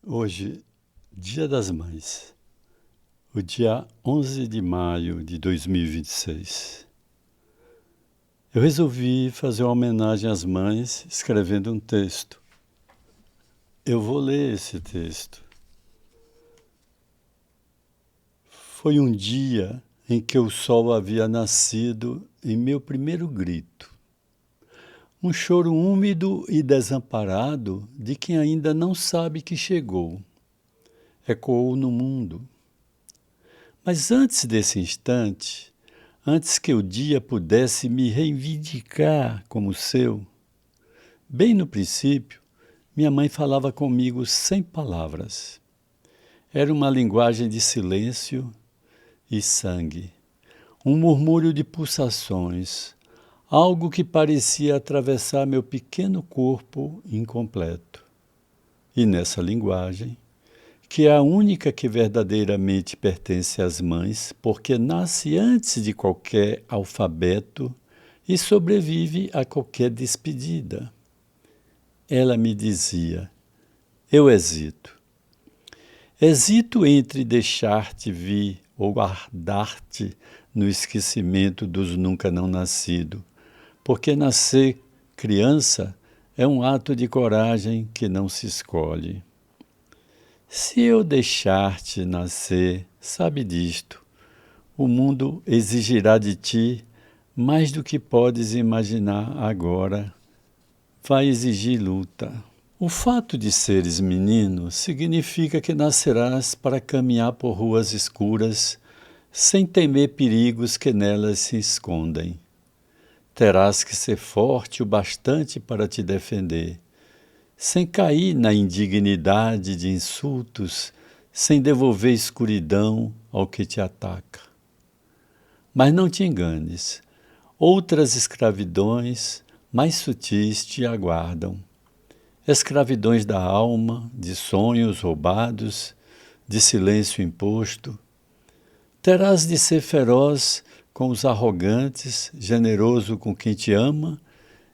Hoje, Dia das Mães, o dia 11 de maio de 2026. Eu resolvi fazer uma homenagem às mães escrevendo um texto. Eu vou ler esse texto. Foi um dia em que o sol havia nascido em meu primeiro grito. Um choro úmido e desamparado de quem ainda não sabe que chegou. Ecoou no mundo. Mas antes desse instante, antes que o dia pudesse me reivindicar como seu, bem no princípio, minha mãe falava comigo sem palavras. Era uma linguagem de silêncio e sangue, um murmúrio de pulsações, algo que parecia atravessar meu pequeno corpo incompleto. E nessa linguagem, que é a única que verdadeiramente pertence às mães, porque nasce antes de qualquer alfabeto e sobrevive a qualquer despedida. Ela me dizia: eu hesito. Hesito entre deixar-te vir ou guardar-te no esquecimento dos nunca não nascido, porque nascer criança é um ato de coragem que não se escolhe. Se eu deixar-te nascer, sabe disto, o mundo exigirá de ti mais do que podes imaginar agora. Vai exigir luta. O fato de seres menino significa que nascerás para caminhar por ruas escuras, sem temer perigos que nelas se escondem. Terás que ser forte o bastante para te defender, sem cair na indignidade de insultos, sem devolver escuridão ao que te ataca. Mas não te enganes, outras escravidões mais sutis te aguardam. Escravidões da alma, de sonhos roubados, de silêncio imposto. Terás de ser feroz com os arrogantes, generoso com quem te ama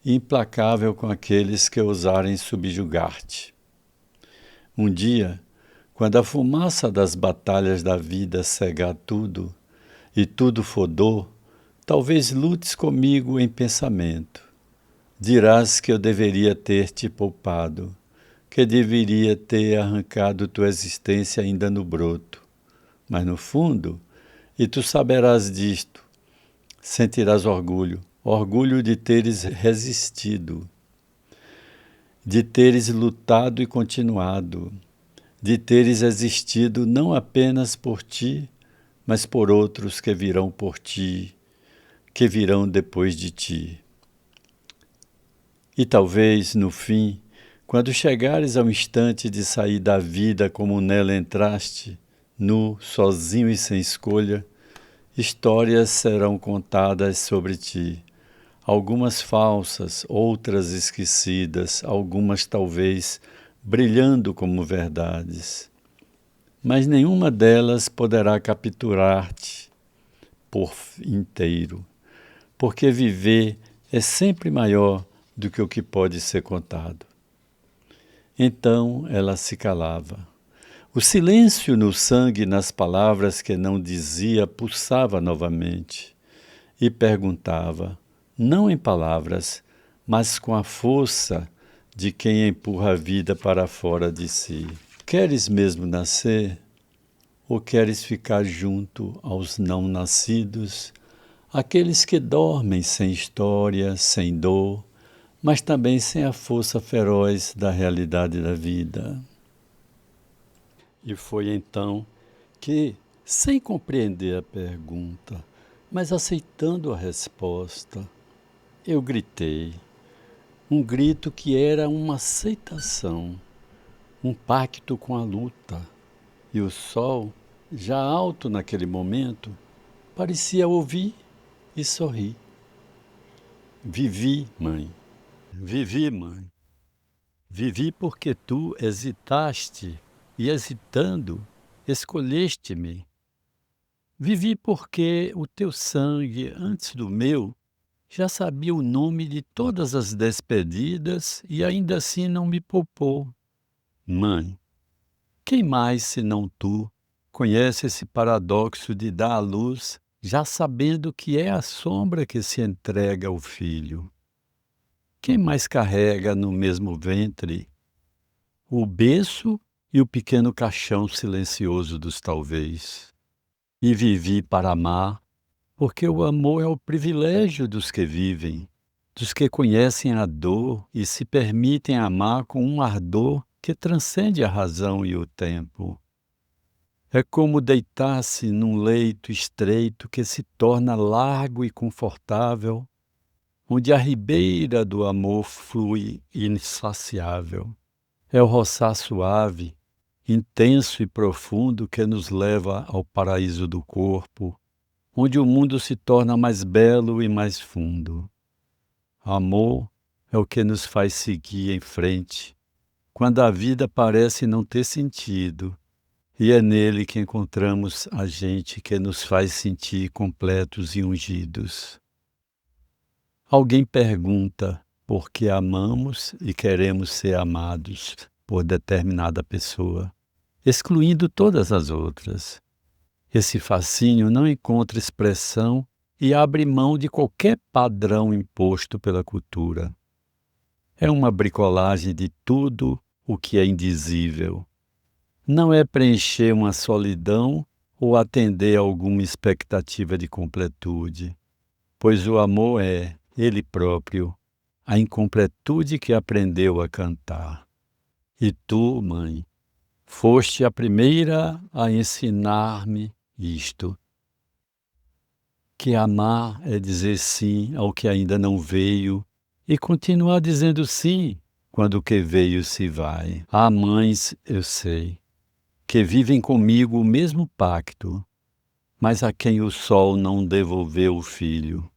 e implacável com aqueles que ousarem subjugar-te. Um dia, quando a fumaça das batalhas da vida cegar tudo, e tudo for dor, talvez lutes comigo em pensamento. Dirás que eu deveria ter te poupado, que deveria ter arrancado tua existência ainda no broto. Mas no fundo, e tu saberás disto, sentirás orgulho, orgulho de teres resistido, de teres lutado e continuado, de teres existido não apenas por ti, mas por outros que virão por ti, que virão depois de ti. E talvez, no fim, quando chegares ao instante de sair da vida como nela entraste, nu, sozinho e sem escolha, histórias serão contadas sobre ti. Algumas falsas, outras esquecidas, algumas talvez brilhando como verdades. Mas nenhuma delas poderá capturar-te por inteiro, porque viver é sempre maior do que o que pode ser contado. Então ela se calava. O silêncio no sangue e nas palavras que não dizia pulsava novamente e perguntava, não em palavras, mas com a força de quem empurra a vida para fora de si. Queres mesmo nascer? Ou queres ficar junto aos não nascidos, aqueles que dormem sem história, sem dor, mas também sem a força feroz da realidade da vida? E foi então que, sem compreender a pergunta, mas aceitando a resposta, eu gritei. Um grito que era uma aceitação, um pacto com a luta. E o sol, já alto naquele momento, parecia ouvir e sorrir. Vivi, mãe. Vivi, mãe. Vivi porque tu hesitaste e, hesitando, escolheste-me. Vivi porque o teu sangue, antes do meu, já sabia o nome de todas as despedidas e ainda assim não me poupou. Mãe, Quem mais, senão tu, conhece esse paradoxo de dar à luz, já sabendo que é a sombra que se entrega ao filho? Quem mais carrega no mesmo ventre o berço e o pequeno caixão silencioso dos talvez? E vivi para amar, porque o amor é o privilégio dos que vivem, dos que conhecem a dor e se permitem amar com um ardor que transcende a razão e o tempo. É como deitar-se num leito estreito que se torna largo e confortável, onde a ribeira do amor flui insaciável. É o roçar suave, intenso e profundo que nos leva ao paraíso do corpo, onde o mundo se torna mais belo e mais fundo. Amor é o que nos faz seguir em frente, quando a vida parece não ter sentido, e é nele que encontramos a gente que nos faz sentir completos e ungidos. Alguém pergunta por que amamos e queremos ser amados por determinada pessoa, excluindo todas as outras. Esse fascínio não encontra expressão e abre mão de qualquer padrão imposto pela cultura. É uma bricolagem de tudo o que é indizível. Não é preencher uma solidão ou atender a alguma expectativa de completude, pois o amor é, ele próprio, a incompletude que aprendeu a cantar. E tu, mãe, foste a primeira a ensinar-me isto, que amar é dizer sim ao que ainda não veio e continuar dizendo sim quando o que veio se vai. Há mães, eu sei, que vivem comigo o mesmo pacto, mas a quem o sol não devolveu o filho.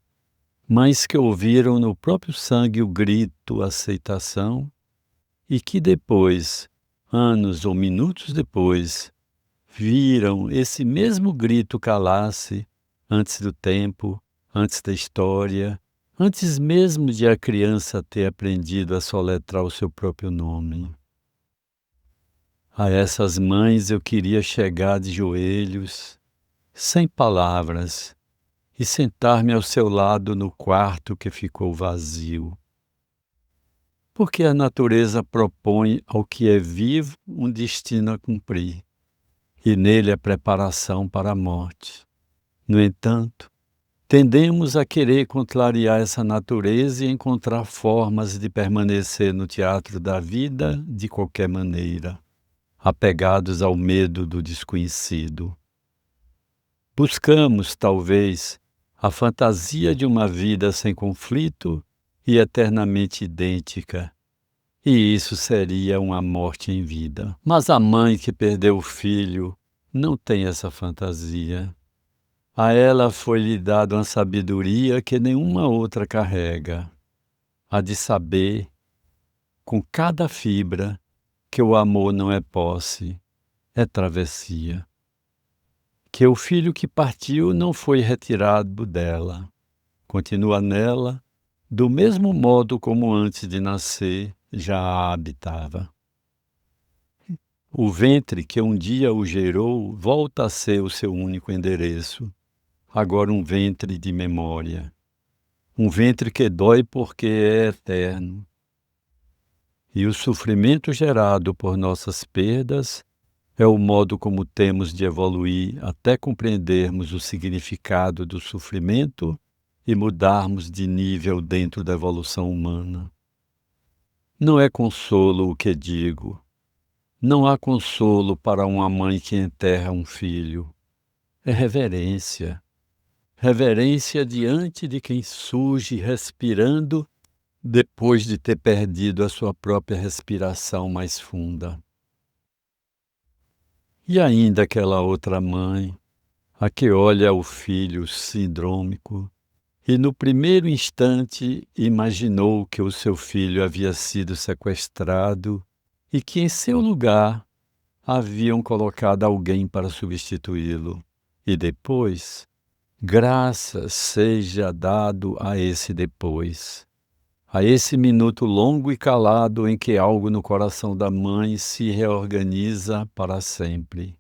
Mães que ouviram no próprio sangue o grito aceitação e que depois, anos ou minutos depois, viram esse mesmo grito calar-se antes do tempo, antes da história, antes mesmo de a criança ter aprendido a soletrar o seu próprio nome. A essas mães eu queria chegar de joelhos, sem palavras, e sentar-me ao seu lado no quarto que ficou vazio. Porque a natureza propõe ao que é vivo um destino a cumprir, e nele a preparação para a morte. No entanto, tendemos a querer contrariar essa natureza e encontrar formas de permanecer no teatro da vida de qualquer maneira, apegados ao medo do desconhecido. Buscamos, talvez, a fantasia de uma vida sem conflito e eternamente idêntica, e isso seria uma morte em vida. Mas a mãe que perdeu o filho não tem essa fantasia. A ela foi-lhe dada uma sabedoria que nenhuma outra carrega, a de saber, com cada fibra, que o amor não é posse, é travessia. Que o filho que partiu não foi retirado dela, continua nela, do mesmo modo como antes de nascer já a habitava. O ventre que um dia o gerou volta a ser o seu único endereço, agora um ventre de memória, um ventre que dói porque é eterno. E o sofrimento gerado por nossas perdas é o modo como temos de evoluir até compreendermos o significado do sofrimento e mudarmos de nível dentro da evolução humana. Não é consolo o que digo. Não há consolo para uma mãe que enterra um filho. É reverência. Reverência diante de quem surge respirando depois de ter perdido a sua própria respiração mais funda. E ainda aquela outra mãe, a que olha o filho sindrômico e no primeiro instante imaginou que o seu filho havia sido sequestrado e que em seu lugar haviam colocado alguém para substituí-lo. E depois, graças seja dado a esse depois. a esse minuto longo e calado em que algo no coração da mãe se reorganiza para sempre.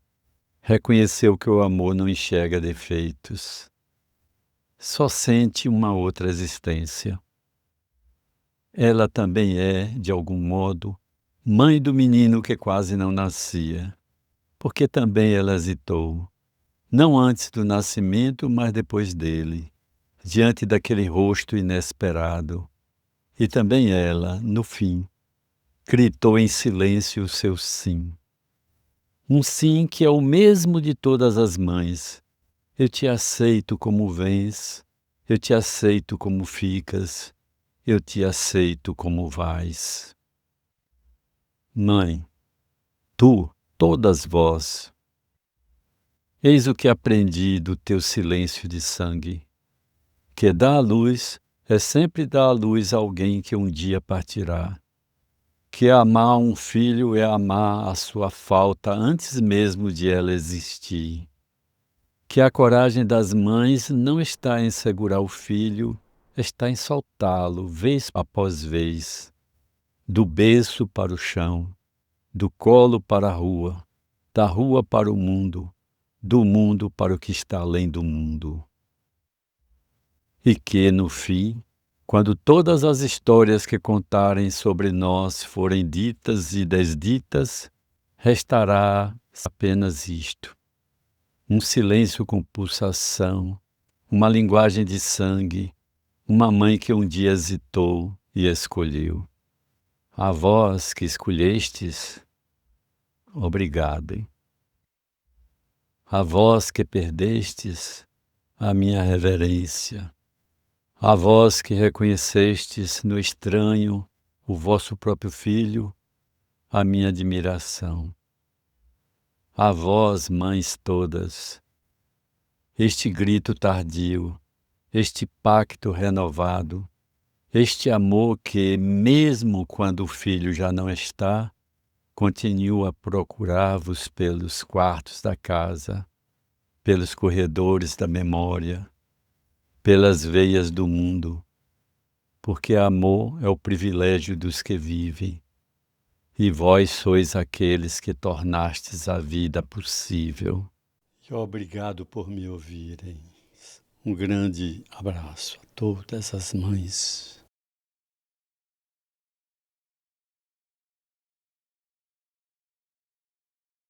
Reconheceu que o amor não enxerga defeitos, só sente uma outra existência. Ela também é, de algum modo, mãe do menino que quase não nascia, porque também ela hesitou, não antes do nascimento, mas depois dele, diante daquele rosto inesperado. E também ela, no fim, gritou em silêncio o seu sim. Um sim que é o mesmo de todas as mães. Eu te aceito como vens, eu te aceito como ficas, eu te aceito como vais. Mãe, tu, todas vós, eis o que aprendi do teu silêncio de sangue, que dar à luz é sempre dar à luz a alguém que um dia partirá, que amar um filho é amar a sua falta antes mesmo de ela existir, que a coragem das mães não está em segurar o filho, está em soltá-lo, vez após vez, do berço para o chão, do colo para a rua, da rua para o mundo, do mundo para o que está além do mundo. E que, no fim, quando todas as histórias que contarem sobre nós forem ditas e desditas, restará apenas isto: um silêncio com pulsação, uma linguagem de sangue, uma mãe que um dia hesitou e escolheu. A vós que escolhestes, obrigado. A vós que perdestes, a minha reverência. A vós que reconhecestes no estranho o vosso próprio filho, a minha admiração. A vós, mães todas, este grito tardio, este pacto renovado, este amor que, mesmo quando o filho já não está, continua a procurar-vos pelos quartos da casa, pelos corredores da memória, pelas veias do mundo, porque amor é o privilégio dos que vivem, e vós sois aqueles que tornastes a vida possível. E obrigado por me ouvirem. Um grande abraço a todas as mães.